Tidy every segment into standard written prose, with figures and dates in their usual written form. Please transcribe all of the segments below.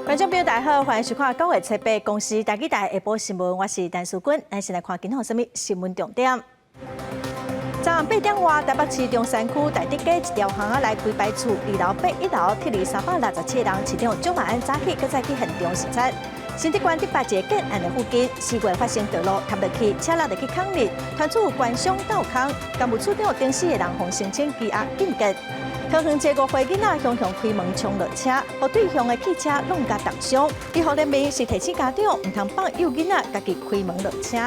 观众朋友大家好，欢迎收看9月7日公司台记台下晡新闻，我是陈淑君。咱先来看今后什么新闻重点。昨暗8点外，台北市中山区大直街一条巷仔内规排厝2楼8、1楼撤离367人，市长蒋万安早起，搁再去现场视察。新竹县第8个建案的附近，4月发生道路塌落去，车落入去坑里，传出官商斗坑，干部处长顶死的人红申请羁押禁结。桃园一个5岁囡仔向开门冲落车，互对向的汽车弄甲重伤。医护人员是提醒家长唔通放幼囡仔家己开门落车。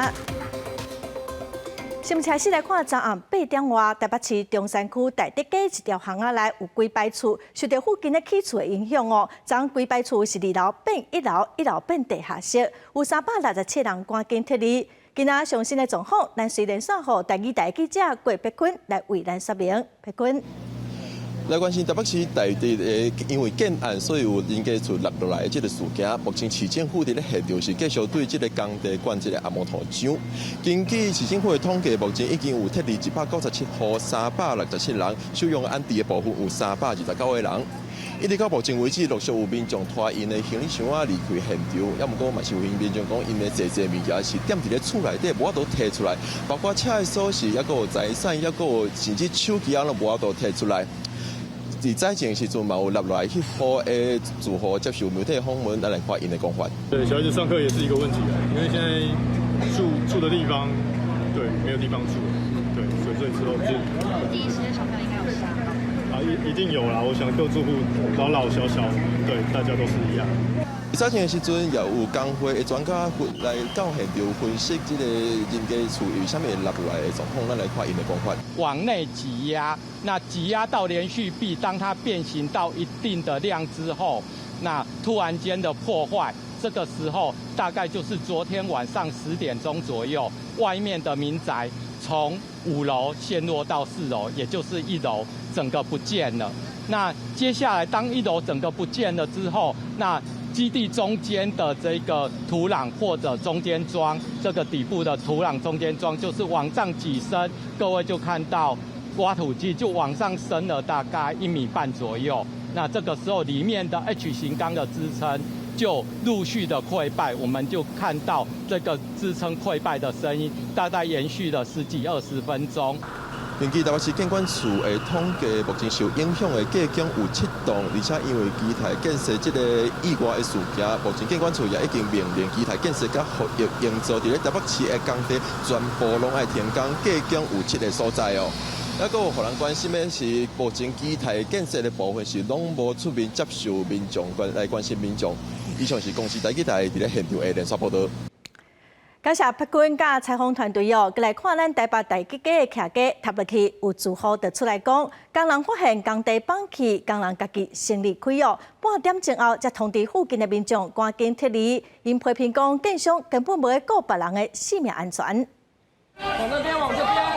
新闻开始来看，昨暗8点外，台北市中山区大直街一条巷仔内有几排厝，受到附近的起厝的影响哦。昨暗几排厝是2楼变1楼，1楼变地下室，有367人赶紧撤离。今仔上新的状况，咱随连线互台记台记者郭碧坤来为咱说明。碧坤。来关心台北市大地的因为建案，所以有人家厝落落来的这个事件。目前市政府伫咧现场是继续对这个工地管这个阿摩头厂。根据市政府的统计，目前已经有撤离197户367人，使用安置的部分有329个人。一直到目前为止，陆续有民众拖因的行李箱离开现场，要么过嘛是有民众讲，因的侪物件是踮伫咧厝内底，无法度摕出来，包括车的锁匙，还有财产，还有甚至手机啊，都无法度摕出来。在早前时阵嘛有落来去户的住户接受媒体访问，来看因的讲法。对，小孩子上课也是一个问题啊，因为现在住的地方，对，没有地方住，对，所以之后就第一时间小朋友应该有吓到。一定有啦，我想各住户老老小小，对，大家都是一样。早前的时阵，也有工会的专家来到现场分析这个人家厝有啥物落来的状况，咱来看因的讲法。往内挤压，那挤压到连续壁，当它变形到一定的量之后，那突然间的破坏，这个时候大概就是昨天晚上10点钟左右，外面的民宅从5楼陷落到4楼，也就是1楼整个不见了。那接下来当1楼整个不见了之后，那基地中间的这个土壤或者中间桩，这个底部的土壤中间桩就是往上挤升，各位就看到挖土机就往上升了大概1.5米左右。那这个时候里面的 H 型钢的支撑就陆续的溃败，我们就看到这个支撑溃败的声音，大概延续了10几20分钟。根据台北市建管处的统计，目前受影响的计共有7栋，而且因为基台建设这个意外的事件，目前建管处也已经命令基台建设甲服务营造伫咧台北市的工地全部拢爱停工，计共有7个所在哦。还有互人关心的是，目前基台建设的部分是拢无出面接受民众来关心民众。以上是公司台记台伫咧现场的连续报道。感谢碧君甲采访团队哦，来看咱台北大直街的徛街塌落去，有住户就出来讲，工人发现工地放弃，工人家己先离开哦。半点钟后，才通知附近的民众赶紧撤离。因批评讲，建商根本无在顾别人的性命安全。往那边，往这边。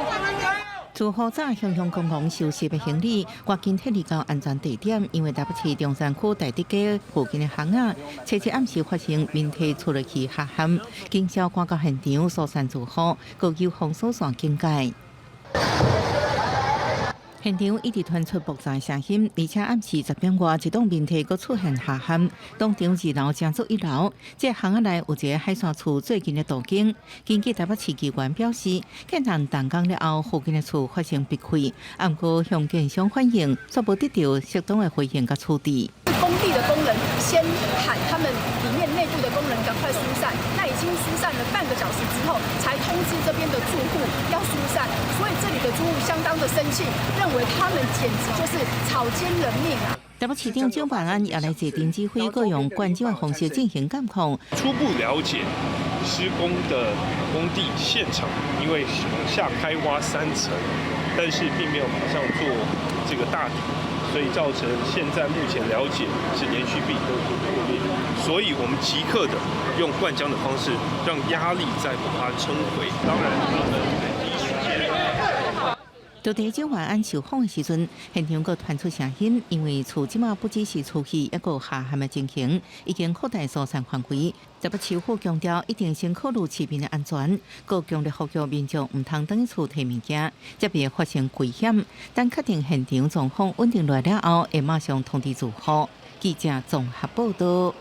住户早向公共收拾的行李，赶紧撤离到安全地点，因为台北市中山区大直街附近的巷仔，初一暗时发生民体出落去下陷，警消赶到现场疏散住户，各有封锁线警戒。现场一直传出爆炸声音，而且暗时10点外，一栋民体佫出现下陷，当场2楼正做1楼。这巷仔内有一个海山厝最近的途径，根据台北市机关表示，建案动工了后，附近的厝发生被溃，不过向建商反映，却无得到适当的回应甲处理。工地的工人先喊他们里面内部的工人赶快疏散，那已经疏散了半个小时之后，才通知这边的住户要疏散，所以这里的住户相当的生气，认为他们简直就是草菅人命啊！台北市长蒋万安也来坐电指挥，各用关照的方式进行监控。初步了解施工的工地现场，因为往下开挖3层，但是并没有马上做这个大底。所以造成现在目前了解是连续壁都是破裂，所以我们即刻的用灌浆的方式，让压力再把它撑回。当然，他们第一时间。就在蒋万安受访的时阵，现场佫传出声音，因为厝即马不只是厝气，还佫下陷的情形，已经扩大疏散范围。台北市府强调，一定先考虑市民的安全，佫强烈呼吁民众唔通等厝摕物件，才别发生危险。等确定现场状况稳定落了后，会马上通知住户。记者综合报道。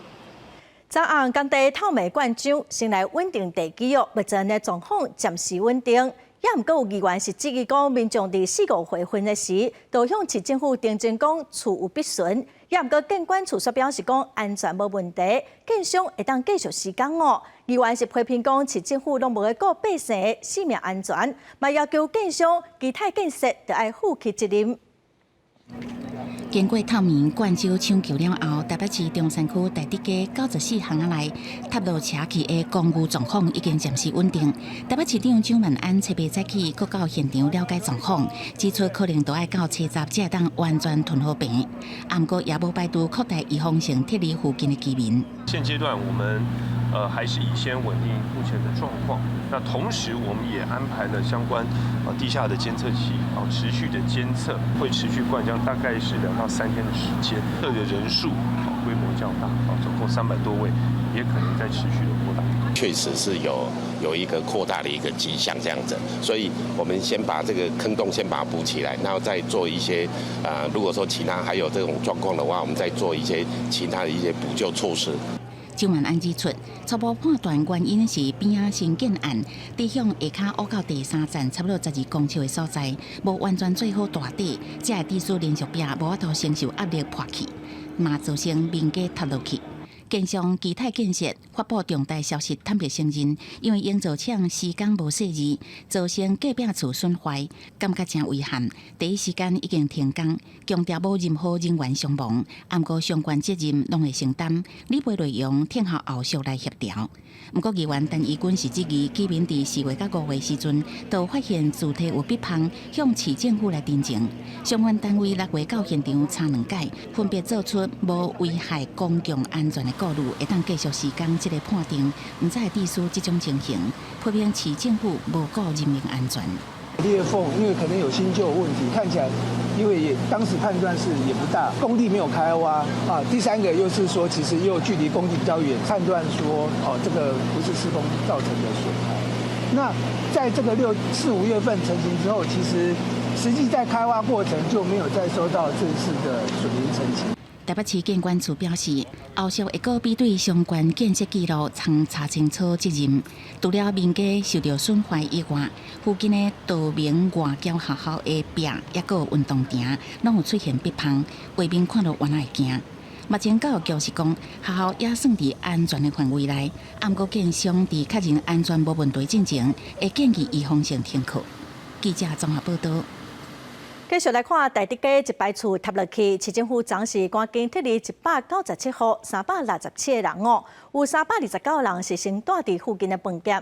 昨暗工地透明灌浆，先来稳定地基目前的状况暂时稳定。也毋过有议员是质疑讲，民众伫4、5月份的时，都向市政府订正讲厝有必损。也毋过监管处所表示讲安全无问题，建商会当继续施工哦。议员是批评讲市政府拢无顾百姓的性命安全，嘛要求建商基泰建设就要负起责任。经过透明灌浆抢救了后，台北市中山区台德街94巷仔内塔路车器的公务状况已经暂时稳定。台北市长蒋万安七八早起，搁到现场了解状况，指出可能都要到七十才会当完全吞好病。不过也无排除扩大预防性撤离附近的居民。现阶段我们还是以先稳定目前的状况。那同时我们也安排了相关地下的监测器持续的监测，会持续灌浆，大概是2到3天的时间。这个人数规模较大总共300多位，也可能在持续的扩大。确实是有一个扩大的一个迹象这样子，所以我们先把这个坑洞先把它补起来，然后再做一些如果说其他还有这种状况的话，我们再做一些其他的一些补救措施。蒋万安指出，初步判断原因是边仔新建案地向下骹挖到第3站差不多12公尺的所在，无完全做好大底，才会致使连续壁无法度承受压力破去，嘛造成民家塌落去。建商基泰建设发布重大消息，坦白承认，因为营造厂施工无细致，造成隔壁厝损坏，感觉真遗憾。第一时间已经停工，强调无任何人员伤亡，不过相关责任拢会承担，理赔内容听候后续来协调。不过，议员陈义军是质疑居民伫4月到5月时阵，都发现主体有逼胖，向市政府来申请。相关单位6月到现场查2届，分别做出无危害公共安全的顾虑，会当继续施工这个判定，唔再致使这种情形，批评市政府无顾人民安全。裂缝因为可能有新旧问题，看起来因为当时判断是也不大，工地没有开挖第3个又是说其实又距离工地比较远，判断说这个不是施工造成的损害。那在这个4、5月份成型之后，其实实际在开挖过程就没有再收到正式的水泥成型。台北市建管处表示，后续会个比对相关建设记录，曾查清楚责任。除了民家受到损坏以外，附近的道明外交学校的壁，也有运动场，拢有出现壁碰，外面看到原来会惊。目前教育局是讲，学校也算伫安全的范围内，不过建商伫确认安全无问题之前，会建议预防性停课。记者综合报道。继续来看台德街一排厝塌落去，市政府暂时赶紧撤离197户367个人哦，有329人是先住伫附近的饭店，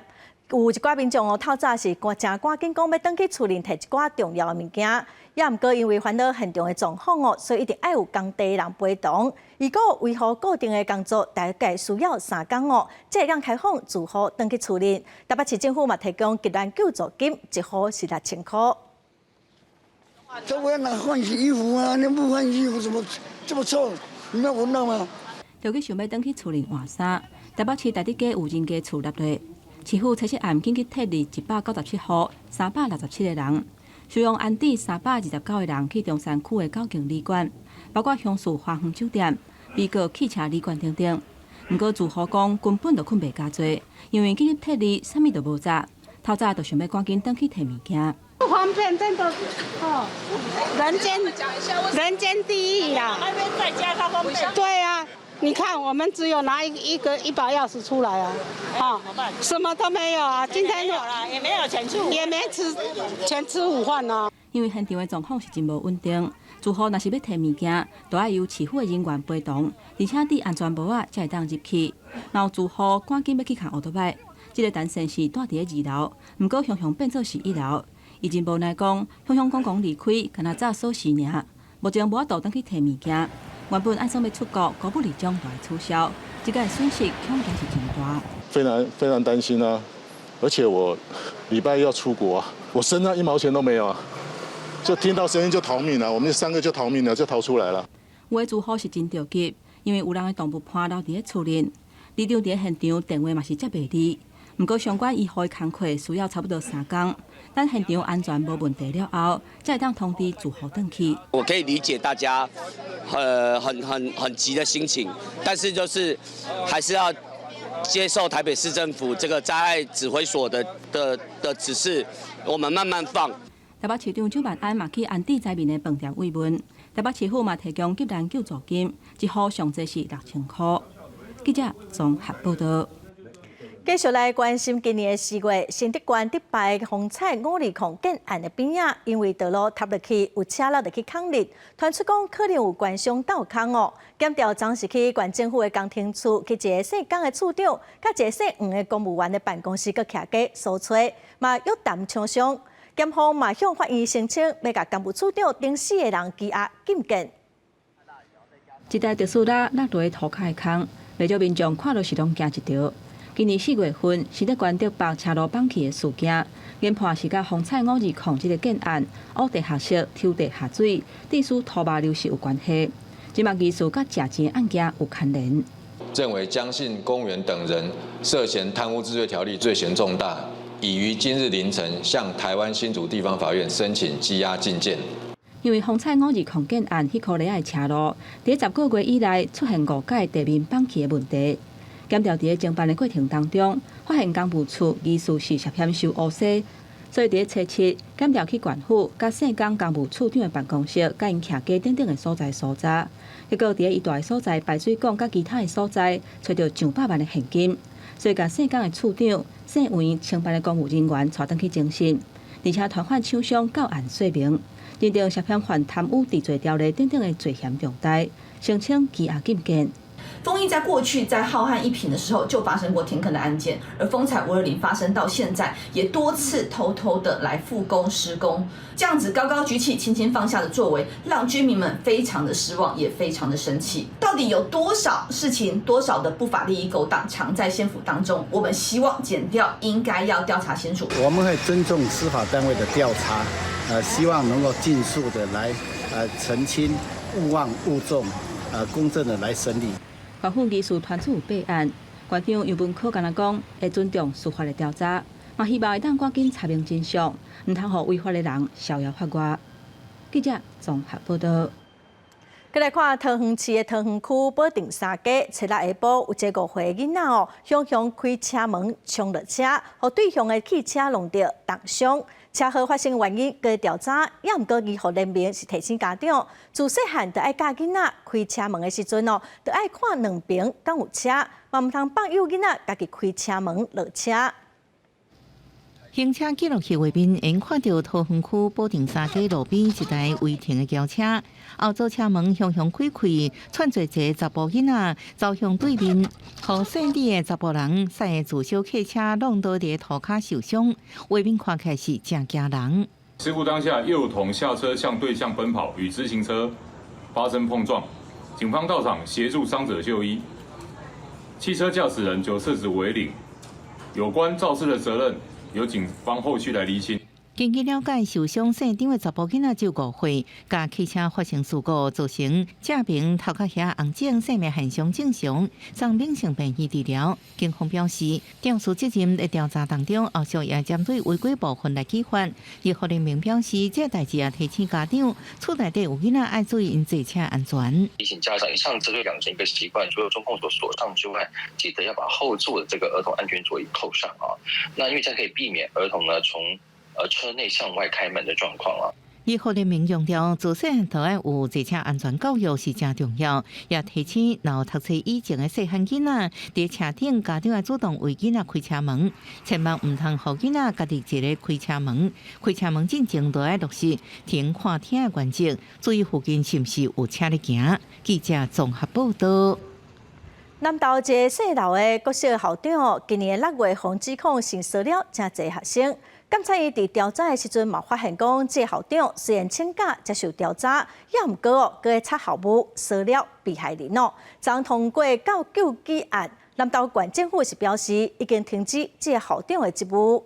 有一寡民众透早是真赶紧讲要返去厝里摕一寡重要的物件，也毋过因为烦恼现场的状况所以一定要有工地人陪同。如果维护固定的工作，大概需要3天才会让开放住户返去厝里。台北市政府嘛提供急难救助金，1户是6000块。这我要拿换洗衣服啊！你不换衣服怎么这么臭？你没有闻到吗？就去想要返去厝里换衫，台北市台德街有人家厝落落，市府查实案紧急撤离197户367个人，收容安置329个人去中山区的9间旅馆，包括香树花园酒店、美国汽车旅馆等等。不过住户讲根本就困袂加多，因为紧急撤离，啥物都无做，透早就想要赶紧返去摕物件。不方便，真的人间地狱啦！那边在家他方便。对啊，你看我们只有拿一把钥匙出来啊，什么都没有啊。今天也没有钱吃，也没钱吃午饭啊。因为现场的状况是真无稳定，住户若是要摕物件，都要由市府的人员陪同，而且伫安全帽仔才会当入去。然后住户赶紧要去扛奥多摆，这个单身是住伫咧2楼，不过雄雄变做是1楼。伊真无奈讲，雄雄讲离开，敢若早锁匙尔，目前无法度返去摕物件。原本按说要出国，果不其中就会取消，这个损失恐怕是真大。非常担心啊！而且我礼拜要出国啊，我身上1毛钱都没有啊，就听到声音就逃命了。我们3个就逃命了，就逃出来了。有的住户是真着急，因为有人的动物伴留伫咧厝里，里长伫现场电话嘛是接袂离。不过相关医护的工课需要差不多3天，等现场安全无问题了后，才会当通知住户回去。我可以理解大家很急的心情，但是就是还是要接受台北市政府这个灾害指挥所的指示，我们慢慢放。台北市长邱万安嘛去安置灾民的饭店慰问，台北市府嘛提供急难救助金，一户上济是6000块。记者综合报道。继续来关心今年的4月，新竹县迪拜风采520建案的边仔，因为道路塌落去，有车落入去坑里，传出讲可能有官商斗坑哦。检调总是去县政府的工程处，去一个姓江的处长，甲一个姓黄的公务员的办公室，佮徛家搜查，嘛约谈枪伤。检方嘛向法院申请，要甲干部处长等4个人羁押禁见。一台特斯拉落落土骹的坑，不少民众看到是拢惊一跳。今年4月份，新竹县迪北车路放弃的事件，研判是甲风采520这个建案挖地下室、抽地下水、地书土坝流失有关系。即嘛疑似甲假钱案件有牵连。认为江姓公务员等人涉嫌贪污治罪条例罪嫌重大，已于今日凌晨向台湾新竹地方法院申请羁押禁见。因为风采520建案迄颗里的车路，伫10个月以来出现误解地面放弃的问题。检调伫侦办的过程当中，发现公务处疑似是涉嫌收乌西，所以伫初7检调去县府、甲姓江公务处长的办公室、甲因徛家等等的所在搜查，结果伫伊大的所在排水管甲其他的所在，找到上百万的现金，所以甲姓江的处长、姓黄承办的公务人员带转去侦讯，而且传唤厂商到案说明，认定涉嫌犯贪污治罪条例等等的罪嫌重大，申请羁押禁见。丰益在过去在浩瀚一品的时候就发生过停坑的案件，而风采520发生到现在，也多次偷偷的来复工施工，这样子高高举起、轻轻放下的作为，让居民们非常的失望，也非常的生气。到底有多少事情、多少的不法利益勾当藏在县府当中？我们希望检调应该要调查清楚。我们会尊重司法单位的调查，希望能够尽速的来澄清、勿忘勿重，公正的来审理。法府疑似传出有备案，县长杨文科敢若讲会尊重司法的调查，嘛希望会当赶紧查明真相，唔通互违法的人逍遥法外。记者综合报道。再来看桃园市的桃园区保定三街，初6下晡有一个5岁囡仔哦，向开车门冲落车，互对向的汽车弄到重伤。车祸发生原因搁调查，也毋过医护人员是提醒家长，自细汉就爱教囡仔开车门的时阵哦，就爱看两边敢有车，嘛毋通放幼囡仔家己开车门落车。行车记录器画面，因看到桃园区保定三街路边一台违停的轿车，后座车门向开开，窜做一个查甫囡仔走向对面，互细里的查甫人驶的自小客车弄到伫涂骹受伤，画面看起来是真惊人。事故当下，幼童下车向对向奔跑，与自行车发生碰撞，警方到场协助伤者就医。汽车驾驶人就涉指违领，有关肇事的责任由警方后续来厘清。根据了解，受伤现场的查甫囡仔只有5岁，甲汽车发生事故造成正面头壳遐红肿，生命现象正常，送免性病院治疗。警方表示，调查责任的调查当中，后续也针对违规部分来起发。医护人员表示，这代志也提醒家长，厝内底有囡仔爱注意因坐车安全。提醒家长，以上这对养成一个习惯，除了中控所锁上之外，记得要把后座的这个儿童安全座椅扣上啊。那因为这样可以避免儿童呢从车内向外开门的状况啊。医护人员强调，自细汉就爱有坐车安全教育是真重要，也提醒有读册以前的细汉囡仔，伫车顶家长要主动为囡仔开车门，千万唔通互囡仔家己一个开车门。开车门进前就要落实停看听的原则，注意附近是毋是有车咧行。记者综合报道。南投一个细楼的国小校长，今年6月防指控性骚扰真侪学生。检察院伫调查的时阵，嘛发现讲，这校长虽然请假接受调查，也毋过哦，佮擦校务骚扰被害人哦，将通过到救济案。南投县政府是表示，已经停止这校长的职务。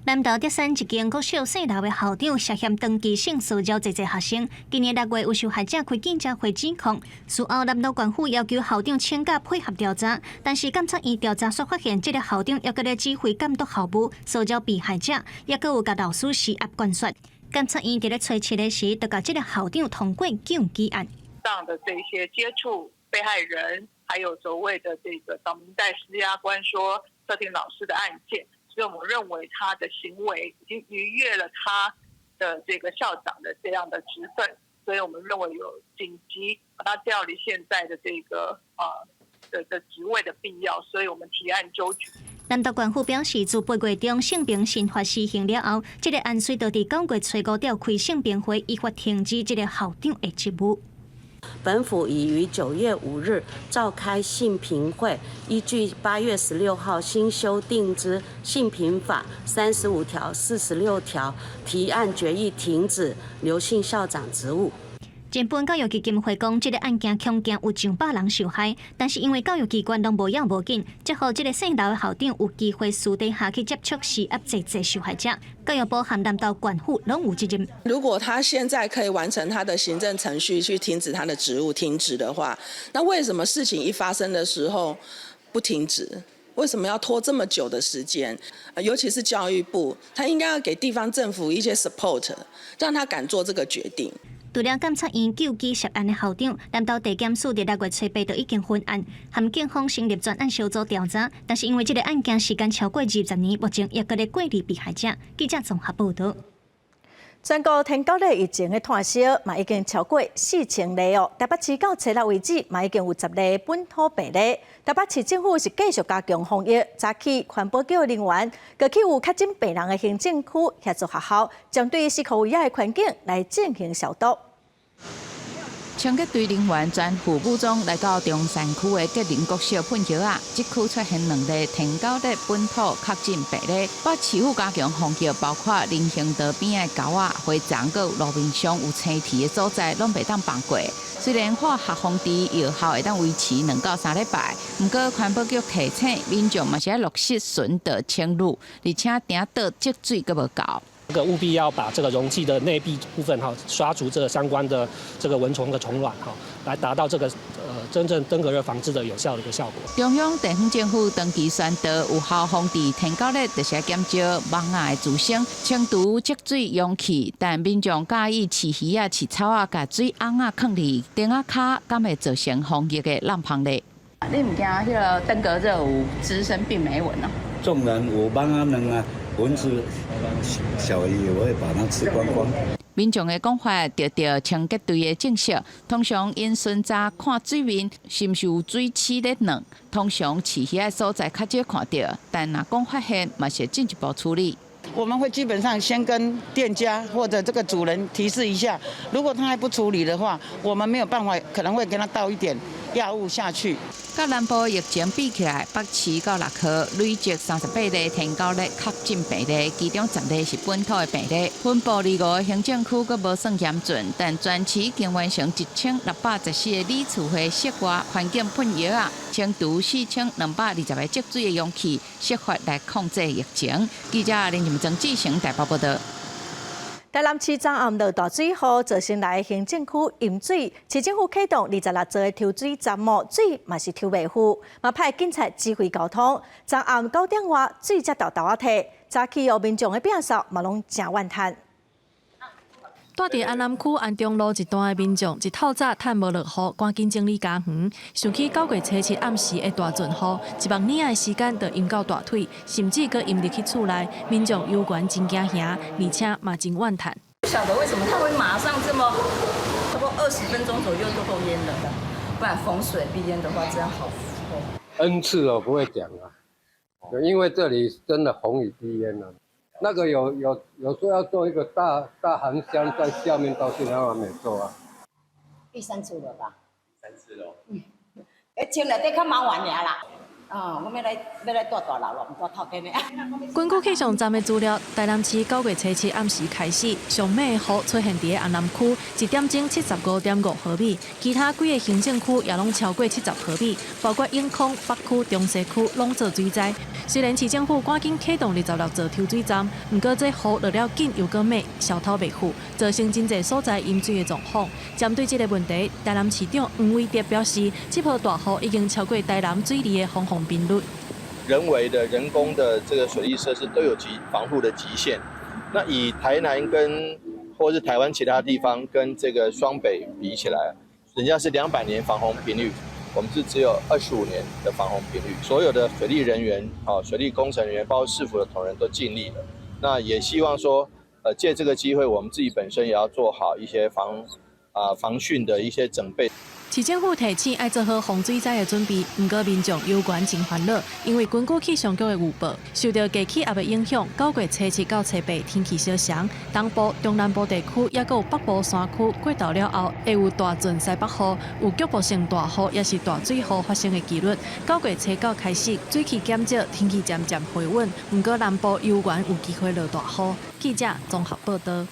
南投德山一间国小4楼的校长涉嫌长期性骚扰侪学生。今年6月，有受害者开记者会指控，事后南投县府要求校长请假配合调查，但是监察院调查所发现，这个校长也搁咧指挥监督校务骚扰被害者，也搁有甲老师施压灌输。监察院伫咧查册的时，就甲这个校长通过救济案。上的这些接触被害人，还有所谓的这个扫明带施压关说特定老师的案件。所以我们认为他的行为已经逾越了他的这个校长的这样的职分，所以我们认为有紧急把他调离现在的这个的职位的必要，所以我们提案纠举。南投县府表示，自8月中性平刑法施行了后，这个案虽到伫9月初5召开性平会，依法停止这个校长的职务。本府已于9月5日召开性平会，依据8月16号新修订之性平法35条、46条，提案决议停止刘姓校长职务。前本教育基金会讲，这个案件恐惊有上百人受害，但是因为教育机关拢无要无紧，最后这个4楼的校长有机会私底下去接触施压这受害者。教育部和南投县府拢有责任。如果他现在可以完成他的行政程序去停止他的职务停止的话，那为什么事情一发生的时候不停止？为什么要拖这么久的时间？尤其是教育部，他应该要给地方政府一些 support， 让他敢做这个决定。除了监察院救济涉案的校长，南投地检署伫6月初8就已经分案，含警方成立专案小组调查。但是因为这个案件时间超过20年，目前也搁咧过滤被害者。记者综合报道。全国天狗类疫情的炭烧嘛已经超过4000例哦。台北市到初6为止嘛已经有10例本土病例。台北市政府是继续加强防疫，早起环保局人员过去有确诊病人的行政区协助学校，针对适可危险的环境来进行消毒。清洁队人员全副武装来到中山区的吉林国小喷药啊，这区出现2例天狗类本土确诊病例。把市府加强防疫，包括人行道边的狗啊、花丛、佮路面上有青苔的所在，拢袂当放过。虽然化学防治药效会当维持2到3礼拜，不过环保局提醒民众嘛是要落实顺道清理，而且顶倒积水佮无够。务必要把这个容器的内壁部分刷除这个相关的这个蚊虫的虫卵来达到这个真正登革热防治的有效的一个效果。中央地方政府长期宣导有效防治天狗类特色减少蚊仔的滋生，清除积水容器，但民众介意饲鱼啊、饲草啊，甲水翁啊放伫顶仔骹，敢会造成防疫的滥防力。你唔惊迄个登革热有滋生病媒蚊啊？纵然有蚊啊、蚊啊、蚊子、小鱼，我会把它吃光光。民众的讲法得到清洁队的证实，通常因巡查看水面是毋是有水汽咧软，通常饲鱼的所在较少看到，但若讲发现，嘛是进一步处理。我们会基本上先跟店家或者这个主人提示一下，如果他还不处理的话，我们没有办法，可能会给他倒一点药物下去。甲南部疫情比起来，北市到6号累积38例天狗类确诊病例，其中10例是本土的病例。分布2个行政区阁无算严峻，但全市已经完成1614个理厝会室外环境喷药啊，清除4220个积水的容器，设法来控制疫情。记者林金正志成台北报道。台南市昨暗落大水后，造成来行政区淹水，市政府启动26座的抽水站幕，水嘛是抽袂赴，嘛派警察指挥交通。昨暗9点外，水才到头仔梯，早起后民众的摒扫嘛拢真怨叹。住伫安南区安中路一段的民众，一透早趁无落雨，赶紧整理家园。想起9月初7暗时的大阵雨，一望年的时间就淹到大腿，甚至阁淹入去厝内，民众有关真惊吓，而且嘛真怨叹。不晓得为什么它会马上这么，差不多20分钟左右就够淹了的，不然逢水必淹的话，这样好。N 次我不会讲啊，因为这里真的洪雨低淹了。那个有说要做一个大航箱在下面，到现在还没做啊。第3次了吧？3次了。清了得较麻烦尔啦。我要来住大楼咯，唔住头家呢。根据气象站的资料，台南市9月初7暗时开始，上猛的雨出现伫安南区1点钟75.5毫米，其他几个行政区也拢超过70毫米，包括永康、北区、中西区拢做水灾。虽然市政府赶紧启动26座抽水站，不过这雨落了紧又过猛，消透袂去，造成真侪所在淹水的状况。针对这个问题，台南市长黄伟哲表示，这波大雨已经超过台南水利的防洪频率。人为的、人工的这个水利设施都有防护的极限。那以台南或是台湾其他地方跟这个双北比起来，人家是200年防洪频率，我们是只有25年的防洪频率。所有的水利人员、水利工程人员，包括市府的同仁都尽力了。那也希望说，借这个机会，我们自己本身也要做好一些防汛的一些准备。市政府提醒爱做好防水灾的准备，不过民众有关真烦恼，因为根据气象局的预报，受到低气压的影响，9月初7到初8天气小凉，东部、中南部地区也有北部山区过渡了后，会有大阵西北风，有局部性大雨，也是大水雨发生的几率。9月初9开始，水汽减少，天气渐渐回稳，不过南部悠远有机会落大雨。记者综合报道。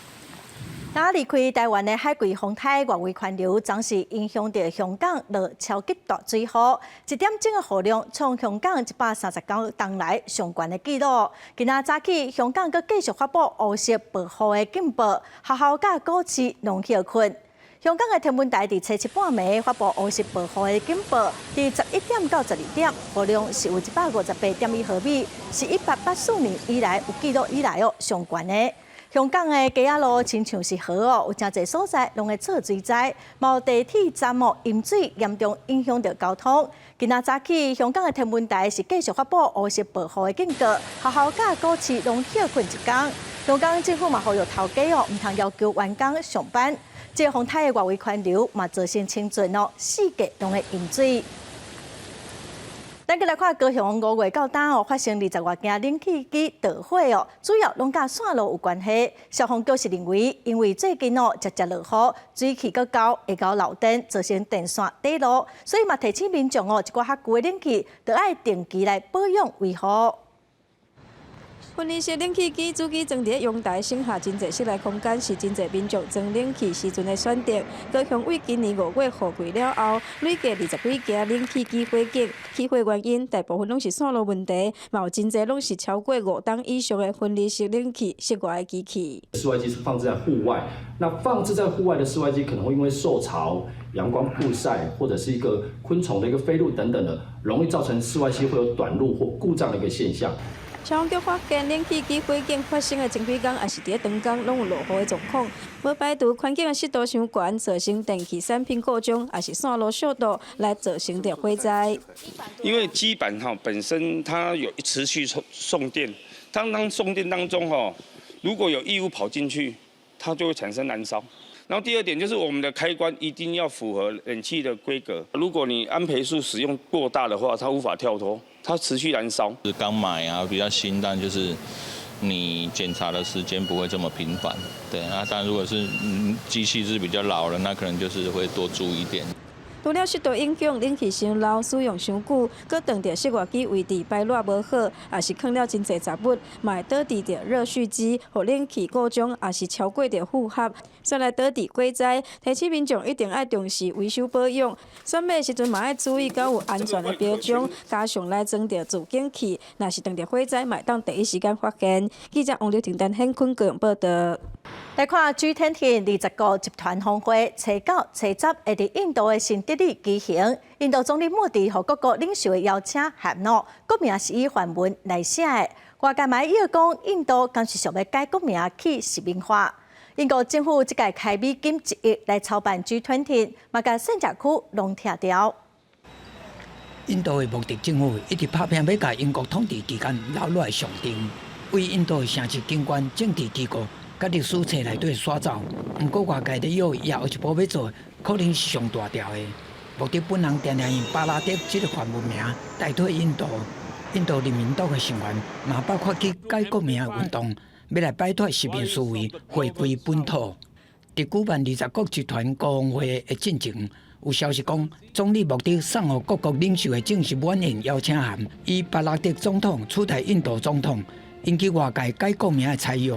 离开台湾的海葵风台外围环流，暂时影响到香港落超级大水雨，1点钟的雨量创香港139冬来上悬的纪录。今仔早起，香港阁继续发布乌色暴雨的警报，学校甲古市拢休困。香港的天文台伫初7半暝发布乌色暴雨的警报，伫11点到12点，雨量是有158.1毫米，是1884年以来有记录以来上悬的。香港的街仔路亲像是河有真侪所在拢会做水灾，有地铁站淹水，严重影响到交通。今仔早起，香港的天文台是继续发布乌色暴雨的警告，学校甲古市拢休困一天。香港政府嘛呼吁头家唔通要求员工上班。这个风台的外围环流嘛造成清圳4界拢会淹水。咱再来看高雄5月到10发生20多件冷气机导火主要拢甲线路有关系。消防局是认为，因为最近直接落雨，水汽过高会到漏电，造成电线短路，所以嘛提醒民众一寡较旧的冷气，就要定期来保养维护。分离式冷气机主机装伫阳台省下真侪室内空间，是真侪民众装冷气时阵的选择。高雄为今年5月雨季了后，累计20几件冷气机火警，起火原因大部分拢是线路问题，嘛有真侪拢是超过5吨以上的分离式冷气室外的机器。室外机是放置在户外，那放置在户外的室外机可能会因为受潮、阳光曝晒，或者是一个昆虫的一个飞入等等的，容易造成室外机会有短路或故障的一个现象。消防局发现冷气机火警发生的前几天，也是伫长工拢有落雨的状况，无排除环境的湿度伤悬，造成电器产品故障，也是线路速度来造成的火灾。因为基板本身它有持续送电，当送电当中如果有异物跑进去，它就会产生燃烧。然后第二点就是我们的开关一定要符合冷气的规格，如果你安培数使用过大的话，它无法跳脱，它持续燃烧。是刚买啊，比较新，但就是你检查的时间不会这么频繁，对啊。但如果是机器是比较老了，那可能就是会多注意一点。除了湿度影响，冷气伤老、使用伤久，搁当着室外机位置排热无好，也是放了真侪杂物，嘛会导致着热蓄积，互冷气故障，也是超过着负荷，煞来导致火灾。提醒民众一定要重视维修保养，选买时阵嘛要注意到有安全的标章，加上来装着自警器，若是当着火灾，嘛当第一时间发现。记者王柳婷、陈显坤高雄报道。来看 G20 20个集团峰会，初9、初10会伫印度的新德里举行。印度总理莫迪和各国领袖的邀请函国名是以梵文来写的。外界嘛要讲，印度刚是想要改国名去实名化。英国政府即届开美金1亿来筹办 G20， 嘛甲圣甲区拢拆掉。印度的莫迪政府一直拍拼要甲英国统治期间留落来上场，为印度的城市景观、政治机构。甲历史册内底刷走，毋过外界伫以为也有一步要做，可能是上大条的。莫迪本人定定用巴拉德这个梵文名代替印度人民党的成员，嘛包括去改国名的运动，要来摆脱实名思维，回归本土。伫举办20国集团高峰会的进程，有消息讲，总理莫迪送予各国领袖的正式婉言邀请函，以巴拉德总统取代印度总统，引起外界改国名的猜疑。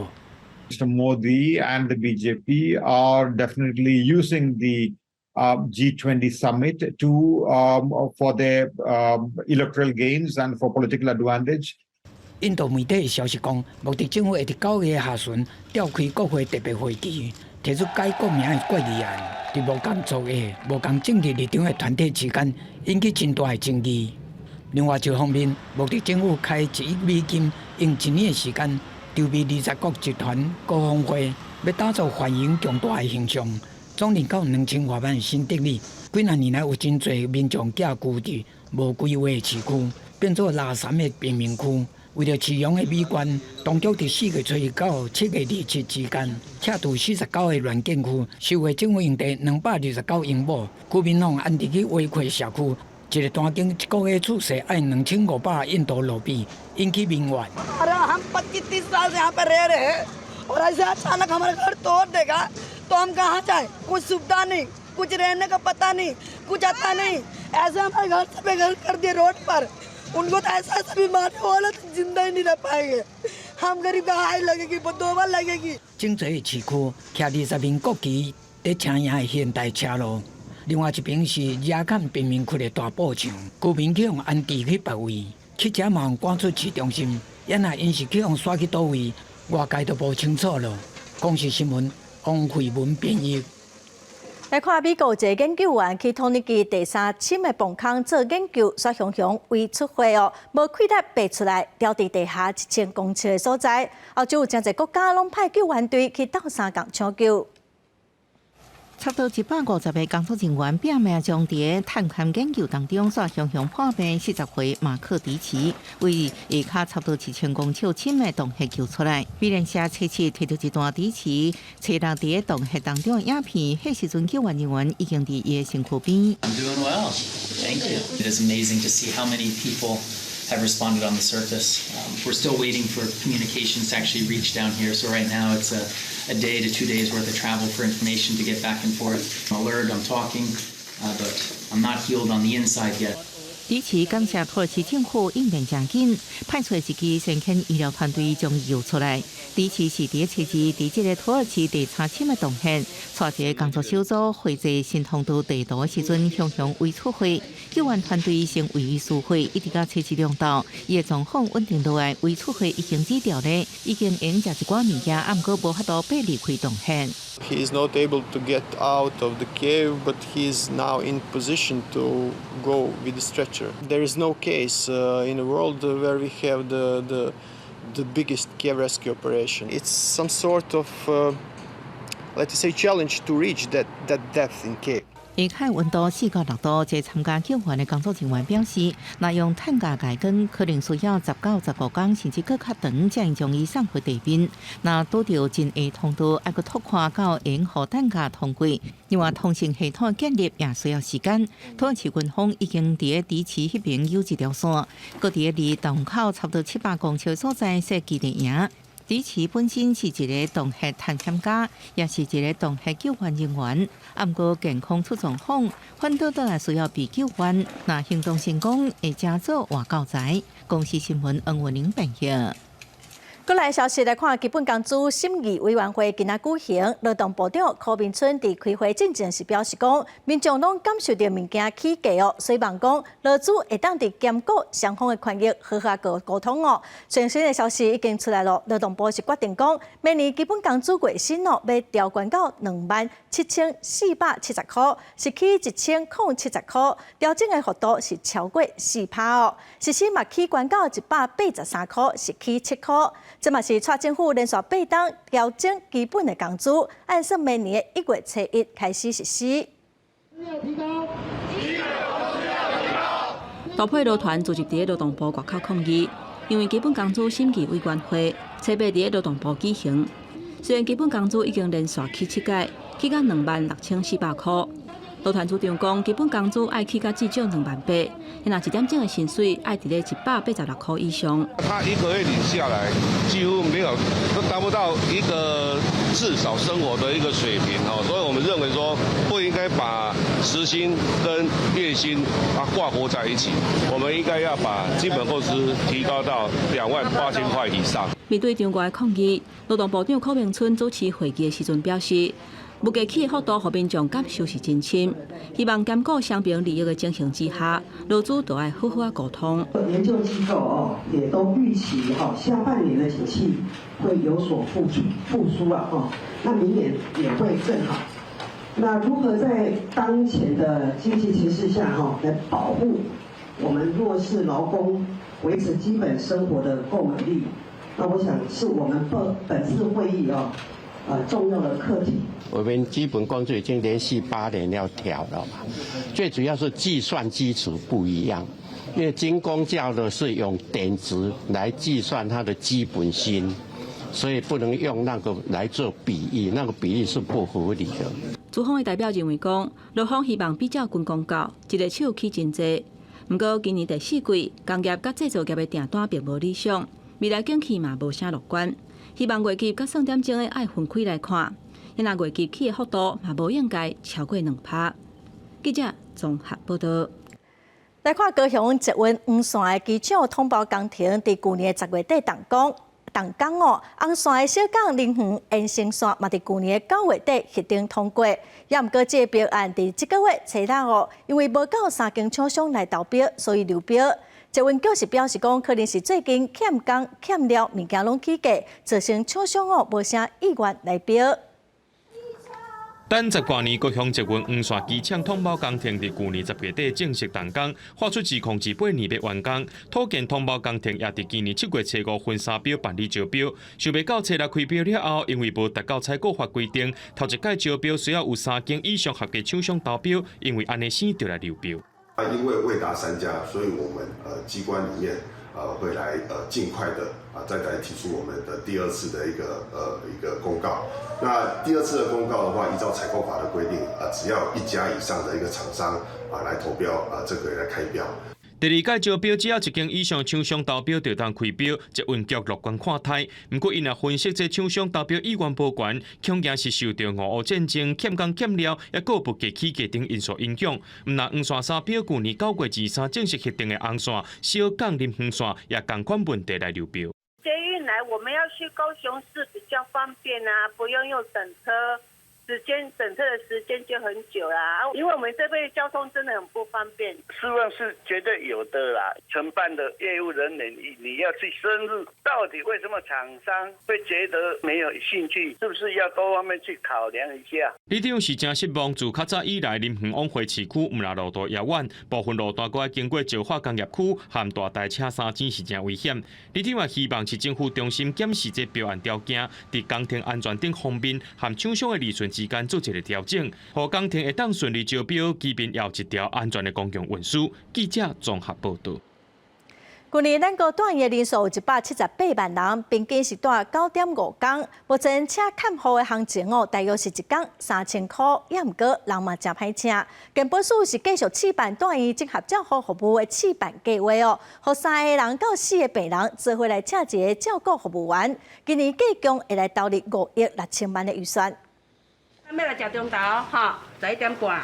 Mr. Modi and the BJP are definitely using the G20 summit to for their electoral gains and for political advantage. 印度媒体消息讲，莫迪政府会伫9月下旬召开国会特别会议，提出改国名的决议案。伫无共作业、无共政治立场的团体之间，引起真大的争议。另外一方面，莫迪政府开1亿美金，用1年的时间。 筹备20国集团高峰会，要打造欢迎强大的形象，总领到2000多万新德里。几啊年来有真侪民众寄居伫无规划的市区，变作垃圾的贫民区。为了饲养的美观，当局伫4月初1到7月27之间，拆除49个乱建区，收回政府用地229英亩，居民拢安置去围困社区。 一个单间1个月厝税按2500印度卢比，引起民怨。अरे हम 25-30 साल से यहाँ पे रह रहे हैं और ऐसे अचानक हमारे घर तोड़ देगा तो हम कहाँ जाए? कुछ सुविधा नहीं, कुछ रहने का पता नहीं, कुछ आता नहीं। ऐसे हमारे घर से बेघर कर दिए रोड पर। उनको तो ऐसा बीमारी वाला तो जिंदा ही नहीं रह पाएंगे। हम गरीब का हाई लगेगी, बदोबा लगेगी। 整座市区徛20名国旗在青影的现代车路。 另外一边是野坎贫民区的大步场，居民去用安置去别位，汽车嘛赶出市中心，也若因是去用刷去倒位，外界都无清楚了。公视新闻王慧文编译。来看美国一个研究员去统计第3深的崩坑做研究，所雄雄未出货哦，无开得爬出来，掉伫地下1000公尺的所在。澳洲有真侪国家拢派救援队去斗相共抢救。 差不多150个工作人员拼命将伫探勘研究当中所雄雄破病40岁马克迪奇，为下骹差不多1000公尺深的洞穴救出来。美联社测试摕到一段迪奇垂落伫洞穴当中的影片，迄时阵救援人员已经伫伊的身躯边。I'm doing well, thank you. It is amazing to see how many people have responded on the surface. We're still waiting for communications to actually reach down here. So right now it's a day to 2 days worth of travel for information to get back and forth. I'm alert, I'm talking, but I'm not healed on the inside yet. 迪奇感谢土耳其政府应变真紧，派出一支先遣医疗团队将伊救出来。迪奇是第一次伫这个土耳其第3深的洞穴，带一个工作小组绘制新通道地图的时阵，雄雄未出货。救援团队先为伊输血，一直到测试量到，伊的状况稳定落来，未出血已经止掉咧，已经用食一寡物件，啊，毋过无法度爬离开洞穴。 He is not able to get out of the cave, but he is now in position to go with the stretcher. There is no case in the world where we have the biggest cave rescue operation. It's some sort of, let's say, challenge to reach that depth in cave. 下海温度4到6度，这参加救援的工作人员表示，若用碳架改根，可能需要10到15天，甚至更较长，才能将伊送回地面。若拄到真下通道，还佫拓宽到沿河碳架通过。另外，通讯系统建立也需要时间。土耳其军方已经伫迪奇迄边有一条线，佮伫离洞口差不多700公尺所在设基地营。 迪奇本身是一个洞穴探险家，也是一个洞穴救援人员。啊，不过健康出状况，反倒倒来需要被救援。若行动成功，会加做换教材。公视新闻王文玲编译。过来消息来看，基本工资审议委员会今仔举行，劳动部长柯明春伫开会进前是表示讲，民众拢感受到物件起价哦，所以望讲劳资会当伫兼顾双方的权益，好好沟通哦。最新的消息已经出来了，劳动部是决定讲，明年基本工资月薪哦要调悬到27470块，是起1070块，调整的幅度是超过4%哦。实施嘛起悬到183块，是起7块。 这嘛是蔡政府连续8档调整基本的工资，按算明年1月初1开始实施。大批劳团组织伫劳动部外口抗议，因为基本工资审议委员会初8伫劳动部举行。虽然基本工资已经连续起7届，起到26400块，罗团组长讲，基本工资爱起到至少28000，那1点钟的薪水爱伫咧186块以上。他一个月领下来，几乎没有，都达不到一个至少生活的一个水平哦，所以我们认为说不应该把时薪跟月薪挂钩在一起，我们应该要把基本工资提高到28000块以上。面对场外的抗议，劳动部长柯明春主持会议的时阵表示。物价起的幅度，互民众感受是真深。希望兼顾双边利益的情形之下，劳资都要好好沟通。研究机构也都预期下半年的景气会有所复苏了那明年也会更好。那如何在当前的经济形势下来保护我们弱势劳工，维持基本生活的购买力？那我想是我们本次会议重要的课题。我们基本工资已经连续8年要调了嘛，最主要是计算基础不一样，因为军公教的是用点值来计算它的基本薪，所以不能用那个来做比喻，那个比喻是不合理的。资方的代表认为讲，劳方希望比较军公教，一个手起真济。不过今年第4季，工业甲制造业的订单并无理想，未来景气嘛无啥乐观。希望月绩甲算点钟的爱分开来看，因那月绩起的幅度嘛无应该超过2%。记者综合报道。来看高雄捷运黄线的机场通报工程，伫去年10月底动工红线的小港林园延伸线嘛，伫去年9月底核定通过。也毋过，这个标案伫这个月初6因为无够3间厂商来投标，所以流标。捷运局是表示讲，可能是最近欠工欠料，物件拢起价，造成厂商无啥意愿来标。等18年，高雄捷运黄线机场通报工程伫去年10月底正式动工，花出208年要完工。土建通报工程也伫今年7月初5分3标办理招标，想要到初6开标了后，因为无达到采购法规定，头一届招标需要有3间以上合格厂商投标，因为安尼先就来流标。因为未达3家，所以我们机关里面会来尽快的再来提出我们的第2次的一个公告。那第2次的公告的话，依照采购法的规定只要1家以上的一个厂商来投标这个来开标。第2届招标只要1间以上厂商投标就当开标，捷运局乐观看待。不过，因也分析这厂商投标意愿无悬，恐惊是受到俄乌战争、欠工欠料，也个不价起价等因素影响。毋那黄线3标去年9月23正式核定的红线、小港林园线也同款问题来流标。捷运来，我们要去高雄市比较方便不用等车。等车的时间就很久啦，因为我们这边交通真的很不方便。希望是绝对有的啦，承办的业务人员你要去深入，到底为什么厂商会觉得没有兴趣？是不是要多方面去考量一下？里长是真失望，自较早以来，林园往回市区毋那路途遥远，部分路段还要经过石化工业区，和大台车三尖是真危险。里长也希望是政府中心检视这标案条件，伫工程安全等方面，和厂商的利润之间做一个调整，互工程会当顺利招标，机面要一条安全的公共运输。记者综合报道。去年咱国住院的人数有178万人，平均是住9.5天。目前请看护的行情大约是1天3000块，也毋过人嘛真歹请。根本署是继续试办住院综合照护服务的试办计划互3个人到4个病人做伙来请一个照顾服务员。今年计共会来投入5亿6千万的预算。要来食中昼11点半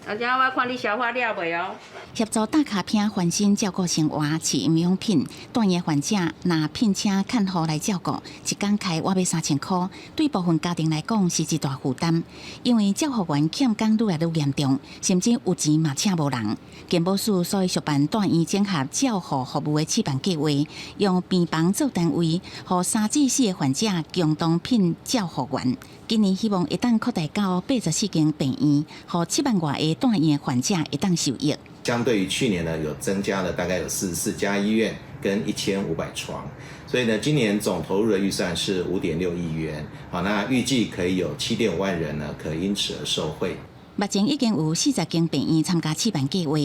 而且我看你消化了未哦？协助大卡片翻新照顾生活是营养品，住院患者若聘请看护来照顾，一天开我要3000块，对部分家庭来讲是一大负担。因为照护员欠工愈来愈严重，甚至有钱嘛请无人。健保署所以续办住院整合照护服务的试办计划，用病房做单位，和3至4个患者共同聘照护员。今年希望会当扩大到84间病院，和7万外个住院患者会当受益。相对于去年呢，有增加了大概有44家医院跟1500床，所以呢，今年总投入的预算是5.6亿元。好，那预计可以有7.5万人呢，可因此而受惠。目前已经有40间病院参加试办计划，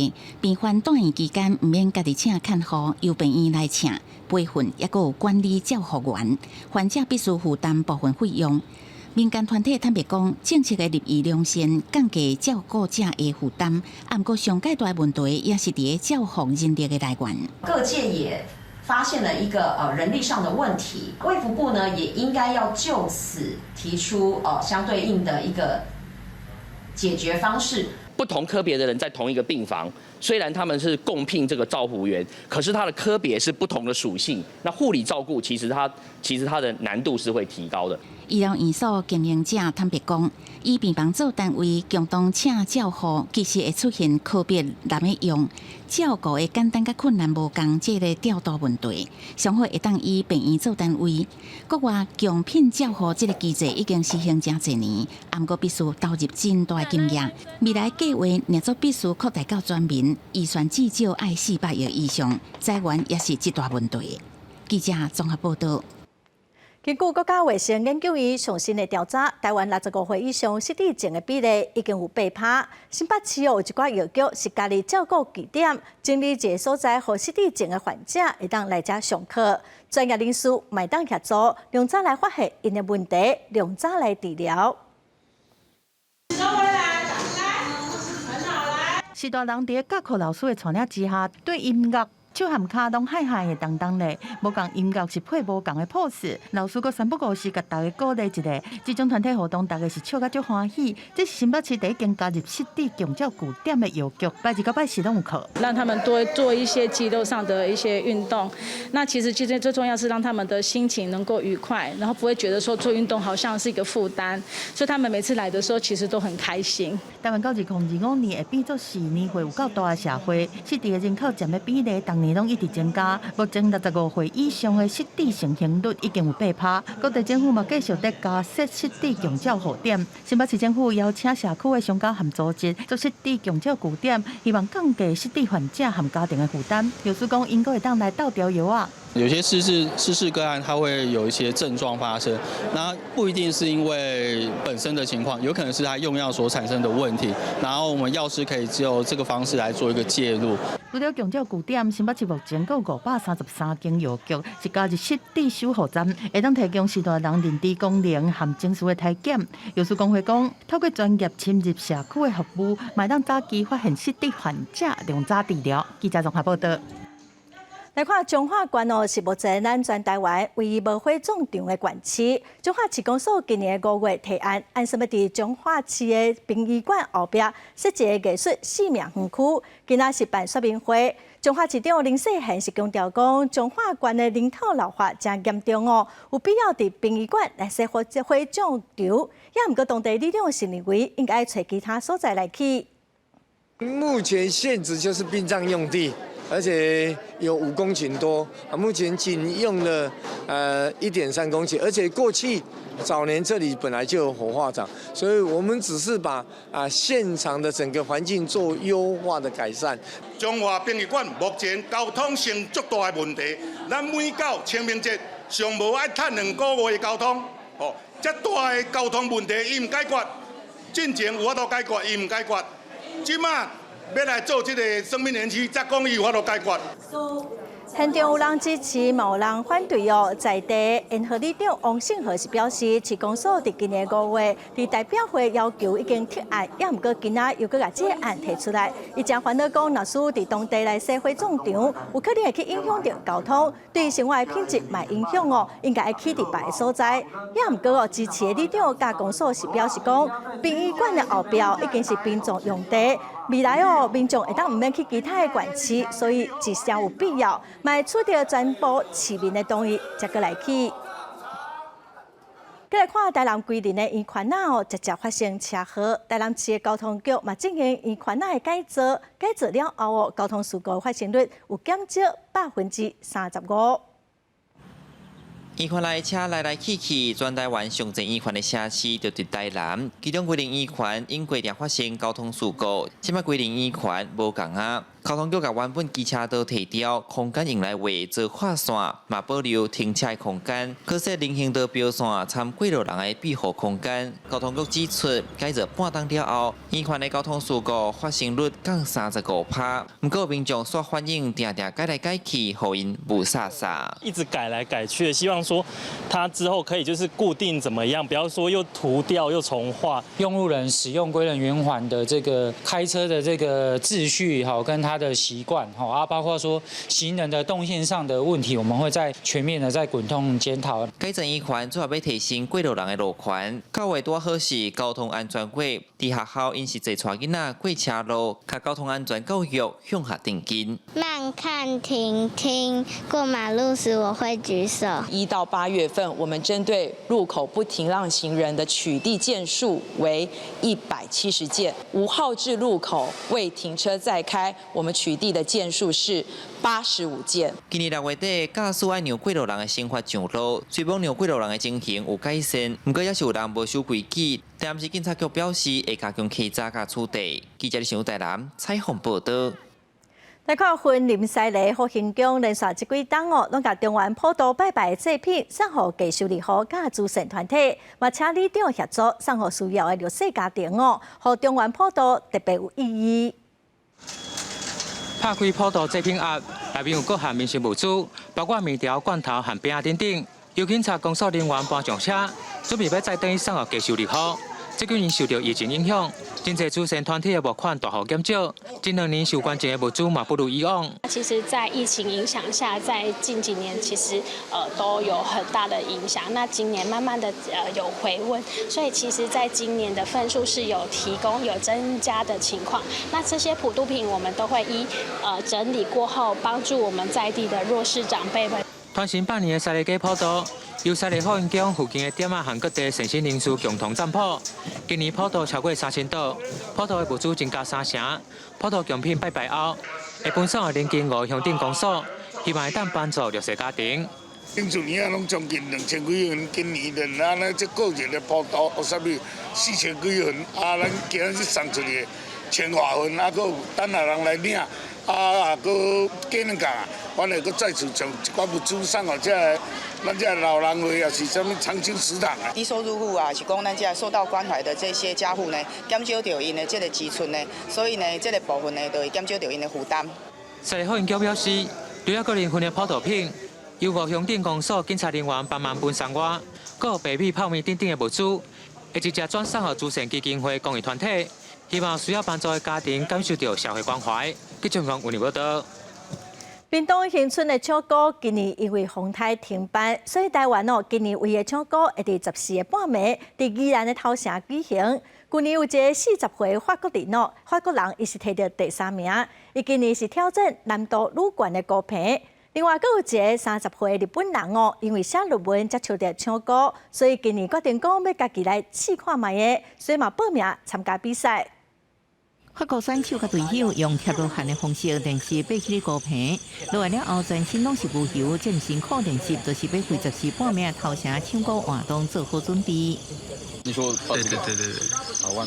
病患住院期间唔免家己请看护，由病院来请，备份，也有管理照护员，患者必须负担部分费用。民间团体坦白讲，政策的立意良善，降低照顾者的负担。不过，上界大问题也是伫照护人力的来源。各界也发现了一个人力上的问题，卫福部呢也应该要就此提出相对应的一个解决方式。不同科别的人在同一个病房，虽然他们是共聘这个照护员，可是他的科别是不同的属性。那护理照顾其实它的难度是会提高的。医疗院所经营者坦白讲，以病房做单位共同请照护，其实会出现科别难以用，照顾的简单甲困难无共，这个调度问题。相反会当以病院做单位，国外共聘照护这个机制已经实行真侪年，不过必须投入真大的经验。未来计划若做必须扩大到全民，预算至少爱400亿以上，资源也是一大问题。记者综合报道。根据国家卫生研究院最新的调查，台湾65岁以上失智症的比例已经有8%。新北市有一寡药局是家己照顾据点，整理一个所在，让失智症的患者会当来遮上课。专业人士卖当协助，量早来发现因的问题，量早来治疗。是大人伫教课老师的带领之下，对音乐手和脚拢嗨嗨的当当咧，无共音乐是配无共的 pose。老师阁三不五时，甲大家鼓励一下。这种团体活动，大家是笑甲足欢喜。这是新北市第一间加入失智长照据点的药局，拜一到拜四拢有课，让他们多做一些肌肉上的一些运动。那其实最重要是让他们的心情能够愉快，然后不会觉得说做运动好像是一个负担，所以他们每次来的时候其实都很开心。台湾到2025年会变作4年会有较大的社会，失智的人口占的比例当年拢一直增加。目前65岁以上的失智成行率已经有8%。各地政府嘛继续在加设失智长照护点。新北市政府邀请社区的商家和组织做失智长照据点，希望降低失智患者和家庭的负担。有时讲应该会当来倒调药啊。有些失智个案，它会有一些症状发生，那不一定是因为本身的情况，有可能是他用药所产生的问题，然后我们药师可以就这个方式来做一个介入。除了长照据点，新北市目前有533间药局是加入失智守护站，会当提供适大人认知功能和情绪的体检。药师工会讲，透过专业深入社区的服务，卖当早期发现失智患者，量早治疗。记者综合报道。来看彰化县是目前咱全台湾唯一无火葬场的县市。彰化市公所今年5月提案，按什么伫彰化市的殡仪馆后壁设一个艺术生命园区，今仔是办说明会。彰化市长林世贤是强调讲，彰化县的人口老化真严重哦，有必要伫殡仪馆来设火葬场。也毋过当地力量是认为应该找其他所在来起。目前现址就是殡葬用地。而且有5公顷多，目前仅用了1.3公顷，而且过去早年这里本来就有火化场，所以我们只是把现场的整个环境做优化的改善。彰化殡仪馆目前交通成足大的问题，咱每到清明节上无爱趁2个月的交通，这大的交通问题伊唔解决，进前有法度解决，伊唔解决，即马。要来做这个生命园区，才讲伊有法度解决。现场有人支持，嘛有人反对哦。在地联合里长王信和是表示，市公所伫今年5月，伫代表会要求已经提案，也毋过今仔又搁把这个案提出来。伊正烦恼讲，若是伫当地来设火葬场，有可能会去影响到交通，对生活品质嘛影响哦。应该会起伫别个所在。也毋过哦，支持的里长甲公所是表示讲，殡仪馆的后壁已经是殡葬用地。未来哦，民众会当唔免去其他的县市，所以至少有必要，卖取得全部市民的同意，才过来起。再来看台南规定的圆环哦，直接发生车祸。台南市的交通局嘛进行圆环的改造，改造了后哦，交通事故发生率有减少35%。圆环内车来来去去，全台湾上侪圆环的城市就伫台南。其中规定圆环因过常发生交通事故，即摆规定圆环无共啊。交通局甲原本机车道提掉，空间用来画做跨线，嘛保留停车的空间。可惜人行道标线参过路人的庇护空间。交通局指出，改造半冬了后，沿环的交通事故发生率降35%。不过民众煞反映，定定改来改去，互因不飒飒。一直改来改去的，希望说它之后可以就是固定怎么样，不要说又涂掉又重画。用路人使用归人圆环的这个开车的这个秩序哈，跟他的习惯哈包括说行人的动线上的问题，我们会在全面的在滚动检讨。改正沿环主要要提升过路人的路权，较为多好是交通安全规。伫学校因是坐带囡仔过车路，甲交通安全教育向下定根。慢看停听，过马路时我会举手。1到8月份，我们针对路口不停让行人的取缔件数为170件，5号至路口未停车再开，我们取缔的件数是85件。今年6月底，驾驶爱让过路人的生活上路，虽讲让过路人的情形有改善，不过也是有人无守规矩。但是警察局表示会加强稽查甲处理。记者李想台南采访报道。来看云林西里好行宫连续这几天拢甲中原普渡拜拜的祭品送予技术力好甲慈善团体，嘛请里长协助送予需要的弱势家庭互中原普渡特别有意义。拍开普渡祭品盒，内面有各项民生物资，包括面条、罐头和饼等等。由警察工作人员搬上车，准备要再等于送予技术力好。这几年受到疫情影响，真侪慈善团体的募款大幅减少，近2年收关键的物资嘛不如以往。其实，在疫情影响下，在近几年其实都有很大的影响。那今年慢慢的有回温，所以其实在今年的份数是有提供有增加的情况。那这些普渡品我们都会依整理过后，帮助我们在地的弱势长辈们。传承8年的西里街普渡，由西里好运宫附近的点和各地善心人士共同占卜。今年普渡超过3000桌，普渡的物资增加3成。普渡奖品拜拜后，会分送年金5乡镇公所，希望会当帮助弱势家庭。去年啊，拢将近2000几元，今年的咱这个月的普渡有啥物4000几元，咱今日送出去1000多份，佫有等下人来领，佫加两角，阮会佫再次将一寡物资送予咱这老人会也是什么长青食堂啊。低收入户啊，是讲咱这受到关怀的这些家户呢，减少掉因的这个支出呢，所以呢，这个部分呢，就会减少掉因的负担。西里好运局表示，除了个人份的普渡品，由5乡镇公所警察人员帮忙分送外，还有白米、泡面等等的物资，会直接转送予慈善基金会公益团体，希望需要帮助的家庭感受到社会关怀。记者王文报道。屏东恒春的唱歌今年因为风台停办，所以台湾今年唯一唱歌会伫14个半暝伫宜兰的头城举行。去年有一个40岁法国人法国人伊是摕到第3名，伊今年是挑战难度愈悬的高屏。另外，阁有一个30岁的日本人因为写论文接触到唱歌，所以今年决定讲要家己来试看卖的，所以嘛报名参加比赛。法国选手甲队友用贴罗汉的方式练习爬起高屏，落来了后全身拢是无油，正辛苦练习，就是要为14半暝头城唱歌活动做好准备。你说对，好玩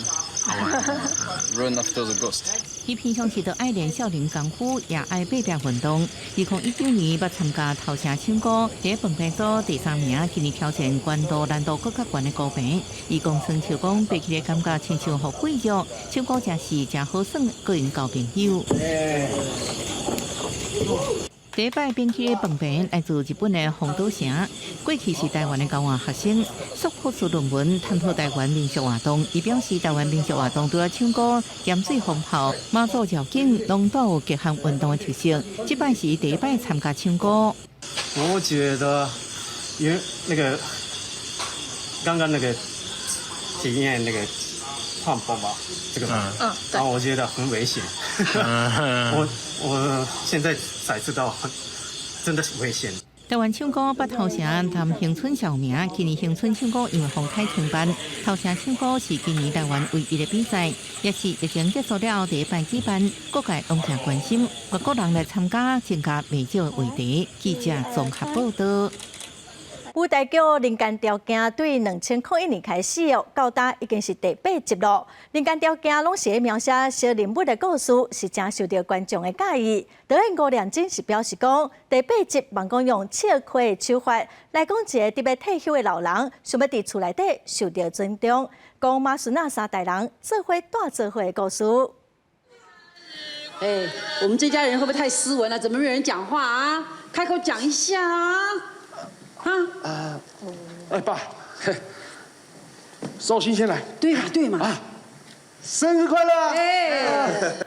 ，Run after the ghost。伊平常时都爱练少林功夫，也爱爬壁运动。2019年要参加头城唱歌，伫饭牌组第3名，今年挑战关度难度更较悬的高屏。伊讲春笑讲爬起的感觉亲像好贵肉，唱歌真是真好耍，个人交朋友。第一摆编起的饭牌来自日本的丰岛城，过去是台湾的交换学生，所博士论文探讨台湾民俗活动。伊表示，台湾民俗活动除了唱歌、盐水风炮、马祖绕境，拢都有结合运动的特色。这摆是第一摆参加唱歌。我觉得，因为刚刚那个体验那个放bom吧，这个然后我觉得很危险。我现在才知道，真的是危险。台湾唱歌北头城谈恒春小名，今年恒春唱歌因为风台停办，头城唱歌是今年台湾唯一的比赛，也是疫情结束了第一摆举办，各界拢正关心，外国人来参加增加未少的话题。记者综合报道。舞台剧《人间条件》对2001年开始到达已经是第8集了。《人间条件》拢是描写小人物的故事，是真受到观众的介意。导演吴良真是表示讲，第8集望讲用笑亏的手法来讲一个特别退休的老人，想要伫厝内底受到尊重，讲马孙那3代人做伙大做伙的故事。我们这家人会不会太斯文了？怎么没有人讲话啊？开口讲一下啊！爸，寿星先来。对嘛。生日快乐！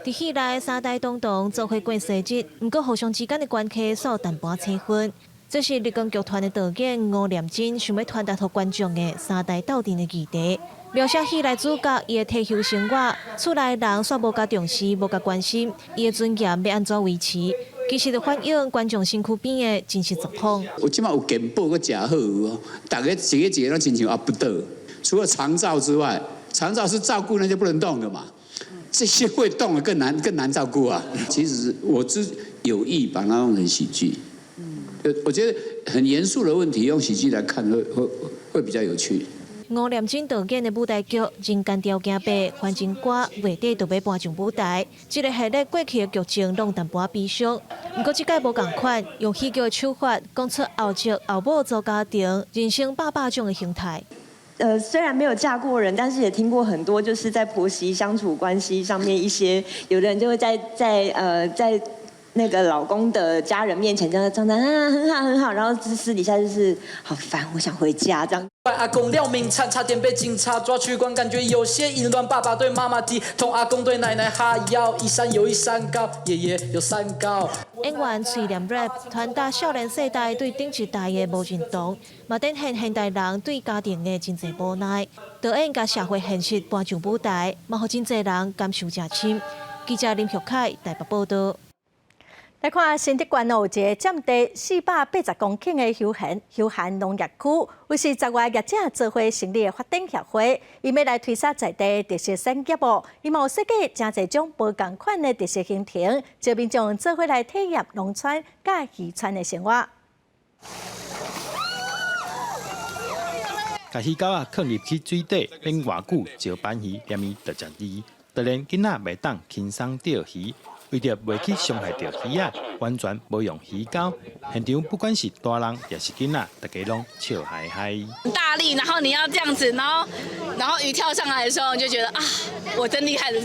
伫戏内3代同堂做伙过生日，不过互相之间的关系稍有淡薄气氛。这是立功剧团的导演吴念真想要传达给观众的3代斗阵的议题。描写戏内主角伊的退休生活，厝内人煞无甲重视、无甲关心，伊的尊严要安怎维持？其实就反映观众身躯边的真实状况。我即摆有健保阁真好哦，大家一个都亲像阿不得。除了长照之外，长照是照顾那些不能动的嘛，这些会动的更难照顾啊。其实我是有意把它弄成喜剧。我觉得很严肃的问题，用喜剧来看会比较有趣。吴念真导演的舞台剧《人间条件8》反正歌月底就要搬上舞台，这个系列过去的剧情拢淡薄悲伤，不过这届无共款，用戏剧的手法讲出后叔后母组家庭人生百种的形态。虽然没有嫁过人，但是也听过很多，就是在婆媳相处关系上面一些，有的人就会在那个老公的家人面前这样装的很好，然后私底下就是好烦，我想回家这样。阿公廖明灿差点被警察抓去关，感觉有些淫乱。爸爸对妈妈提，同阿公对奶奶哈腰，一山有一山高，爷爷有山高。演员随念 rap 传达少年世代对顶一代的无认同，嘛展现现代人对家庭的真侪无奈。导演甲社会现实搬上舞台，嘛互真侪人感受真深。记者林玉凯台北报道。来看新竹县有一个占地480公顷的休闲农业区，为是10月业者做伙成立的发展协会，伊要来推销在地特色产业哦。伊嘛有设计真侪种无同款的特色行程，招民众做伙来体验农村甲渔村的生活。甲鱼钩放入去水底，免偌久石斑鱼连伊就食鱼。当然，囡仔袂当轻松钓鱼。为着袂去伤害到鱼仔，完全无用鱼钩。现场不管是大人也是囡仔，大家拢笑嗨嗨。大力，然后你要这样子，然后鱼跳上来的时候，你就觉得啊，我真厉害了。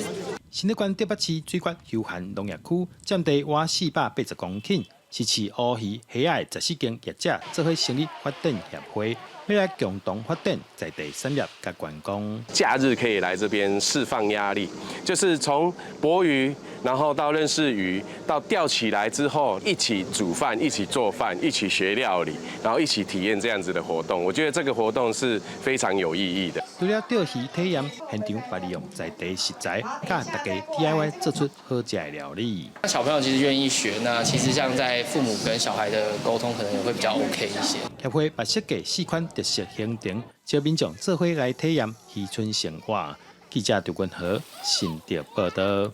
新竹县台北市水决休闲农业区占地约480公顷，是市乌鱼、虾仔14间业者做伙成立发展协会。要来共同发展在地产业甲观光。假日可以来这边释放压力，就是从捕鱼，然后到认识鱼，到钓起来之后一起煮饭、一起做饭、一起学料理，然后一起体验这样子的活动。我觉得这个活动是非常有意义的。除了钓鱼体验，现场把利用在地食材，甲大家 DIY 做出好食的料理。小朋友其实愿意学，那其实像在父母跟小孩的沟通，可能也会比较 OK 一些。协会把设计4款特色行程，招民众做伙来体验渔村生活。记者刘君和新竹报道。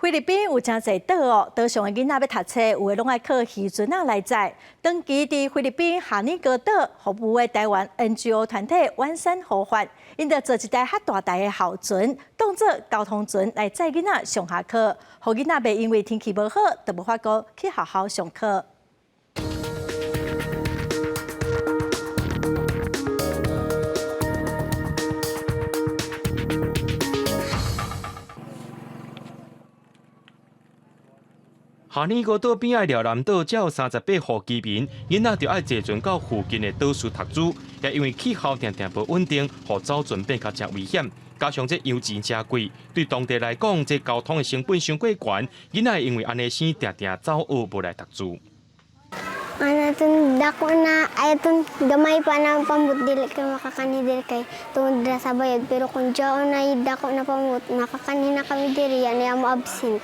菲律宾有真侪岛哦，岛上的囡仔要读册，有的拢爱靠渔船来载。长期伫菲律宾哈尼哥岛服务的台湾 NGO 团体万山呼唤，因着做一台较大台的校船，当作交通船来载囡仔上下课，互囡仔袂因为天气无好，就无法过去学校上课。哈尼哥岛边仔廖南岛只有38户居民，囡仔就爱坐船到附近的岛屿读书，也因为气候常常无稳定，互走船变较真危险。加上这油钱真贵，对当地来讲，这交通的成本伤过悬，囡仔因为安尼生常常走学无来读书。Ano tun dako na ay tun gamay pa na pamut dili kay makakani dili kay tungod na sa bayad pero kung diao na dako na pamut nakakani na kami diri yan ya mo absent。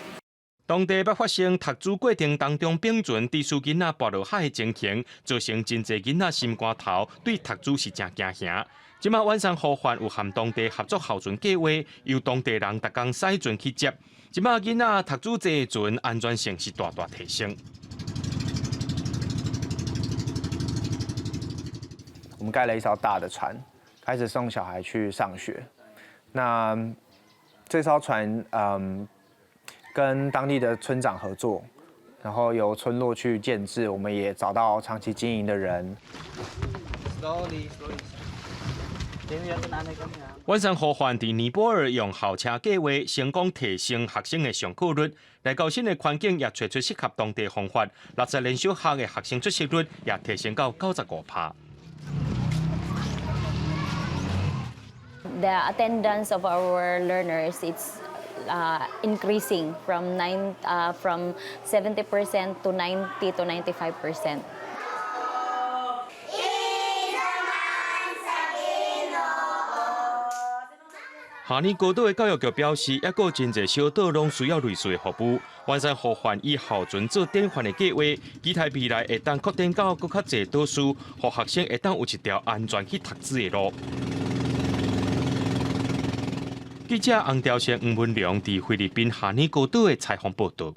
当地捌发生读书过程当中冰船滴输囡仔跋落海的情形，造成真侪囡仔心肝头，对读书是真惊吓。即马晚上呼唤有含当地合作校船计划，由当地人逐工驶船去接。即马囡仔读书坐船安全性是大大提升。们盖了一艘大的船，开始送小孩去上学。那这艘船，跟当地的村长合作，然后由村落去建制，我们也找到长期经营的人。晚上河畔伫尼泊尔用校车计划成功提升学生的上课率，来教新的环境也找出适合当地方法，60年小学的学生出席率也提升到95%。The attendance of our learners is increasing from 70% to 90 to 95%. 下年高岛的教育局表示，还有真侪小岛拢需要类似的服务。完善河畔以校准做典范的计划，期待未来会当扩展到更较侪岛嶼，让学生会当有一条安全去读书的路。记者洪兆成、吴文良伫菲律宾下尼高岛的采访报道。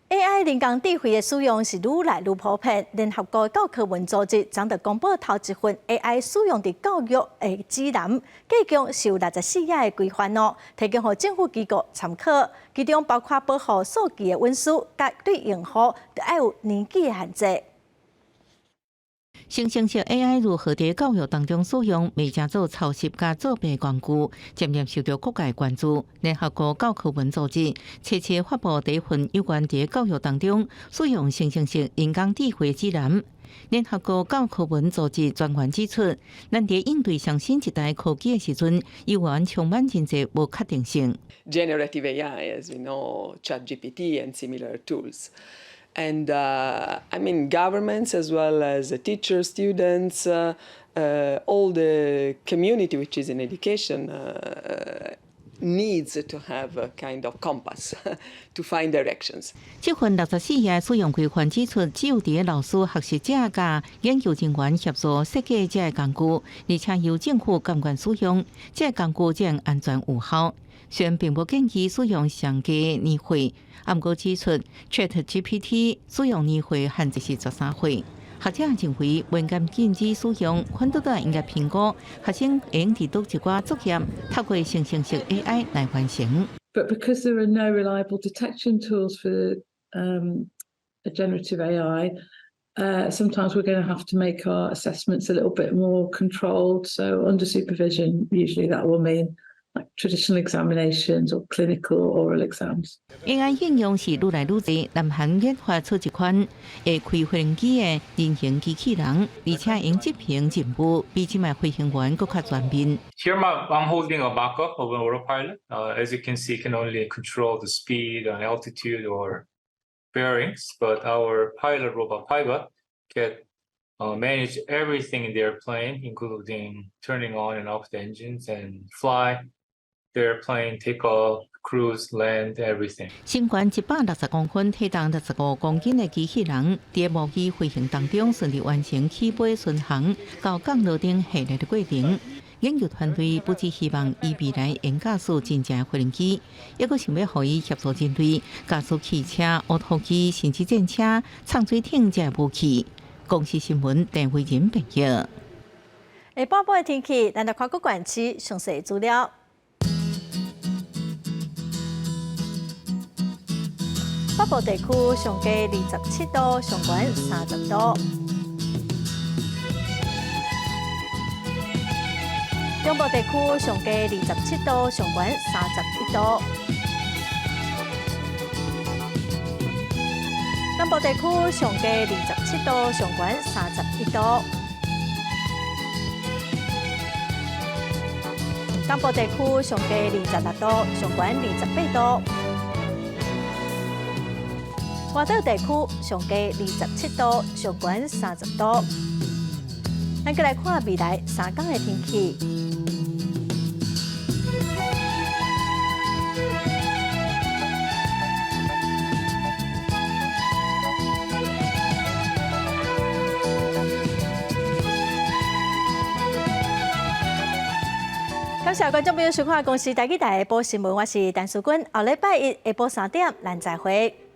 AI 人工智慧的使用是愈来愈普遍。联合国教科文组织昨日公布头一份 AI 使用伫教育的指南，计共受64页的规范哦，提供予政府机构参考。其中包括保护数据的隐私，甲对用户都要有年纪的限制。生成式 AI 如何在教育当中使用，未正做抄袭甲作弊工具，渐渐受到各界关注。联合国教科文组织悄悄发布第一份有关在教育当中使用生成式人工智慧指南。联合国教科文组织专员指出，咱在应对上新一代科技的时阵，依然充满真侪无确定性。Generative AI, as we know, ChatGPT and similar tools. And I mean, governments as well as teachers, students, all the community which is in education needs to have a kind of compass to find directions. 这份64页使用规范指出，只有伫老师、学习者甲研究人员协助设计这个工具，而且由政府监管使用，这个工具才安全有效。虽然并无建议使用上低年岁，不过指出 ChatGPT 使用年岁限制是13岁。学者认为，不应该禁止使用，反倒应该评估学生会用伫倒一寡作业，透过生成式 AI 来完成。But because there are no reliable detection tools for a generative AI, sometimes we're going to have to make our assessments a little bit more controlled. So under supervision, usually that will mean like traditional examinations or clinical or oral exams. AI 应用是愈来愈多，南韩研发出一款会开飞行机的人形机器人，而且用执行任务比即卖飞行员更较全面。Here I'm holding a mock-up of an autopilot. As you can see, it can only control the speed and altitude or bearings, but our pilot robot Paiba can manage everything in the airplane, including turning on and off the engines and fly the airplane, take off, cruise, land, everything. 身高160公分、体重65公斤的机器人，在模拟飞行当中顺利完成起飞、巡航到降落顶下来的过程。研究团队不只希望伊未来能驾驶真正的飞行机，也阁想要予伊协助人类驾驶汽车、乌托机，甚至战车、畅水艇这武器。公司新闻陈慧仁报道。下半部的天气，咱来看各县市详细资料。北部地区上低27度，上悬30度；中部地区上低27度，上悬31度；南部地区上低27度，上悬31度；东部地区上低26度，上悬28度。外岛地区上低27度，上悬30度。咱再来看未来3天的天气。感谢观众朋友收看《公视台记台下晡新闻》，我是陈淑君。下礼拜一下晡3点，咱再会。